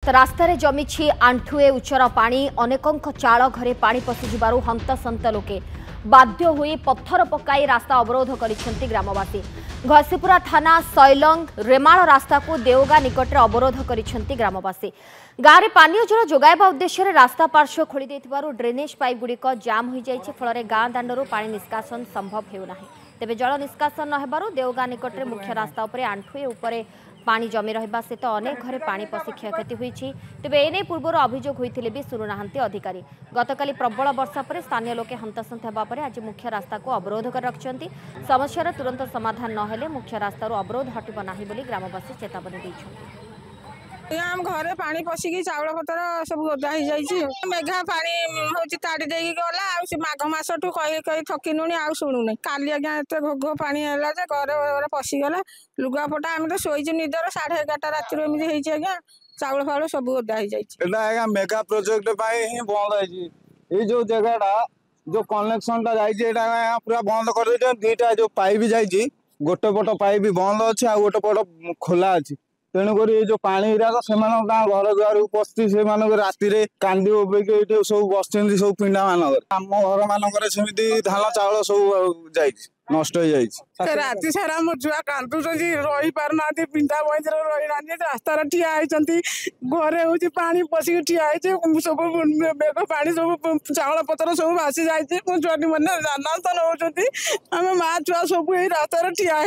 रास्तार जमी आंठुए उच्चर पानी अनेकों चाल घरे पानी पशिजु हंतसंत लोके बाध्य हुई पत्थर पकाई रास्ता अवरोध कर ग्रामवासी। घसीपुरा थाना सैलंग रेमाल रास्ता को देवगा निकट में अवरोध कर ग्रामवासी। गाँव में पानीय जल जोगाइबा उद्देश्य रास्ता पार्श्व खोली ड्रेनेज पाइप गुड़िक जाम हो जाए फल गाँ दांडू पानी निष्कासन संभव होना। तेबे जल निष्कासन न देवगा निकट में मुख्य रास्ता उपर आंठुए उपरे पानी जमी रहा सहित अनेक घरे पानी पशि क्षयक्षति होती। तेबे एने पूर्व अभियोग होते भी शुणुना अधिकारी। गतकाली प्रबल वर्षा पर स्थानीय लोके हंतसंत होगा आज मुख्य रास्ता को अवरोध कर रखिंट। समस्यार तुरंत समाधान न मुख्य रास्तार अवरोध हटब ना ग्रामवासी चेतावनी देते। आम घरे पानी पशिकी चाउल पतर सब ओदा हो जाइए। मेघा पानी हूँ ताड़ी दे गला माघ मस ठू कही कही थकिनुनी आ शुणुनी। काली आज्ञा एत घोघ पानी है घर पशिगला लुगापटा आम तो शोचु निदर 11:30 रात आज्ञा चाउल फाउल सब ओदा हो जाइए। मेगा प्रोजेक्ट ही बंद है जो जगह जो कनेक्शन पूरा बंद कर दीटा जो पाइप जाइए गोटे पट पाइप बंद अच्छे आ गोटे पट खोला अच्छी। तेणुक जो पानी गुराक से घर द्वार पशि से राति कांदी उबेक सब बस सब पिंडा मानक आम घर मानक धान चाउल सब जा नष्ट हो जाए। राति सारा मो छुआ कांदुच रही पारना पिंडा बंद रही ना रास्तार ठिया घरे हूँ पानी पशिक ठिया सब मेघ पानी सब चाउल पतर सब भासी जाए। मो छुआ मैंने जाना तो नौ आम माँ छुआ सब रास्तार ठिया।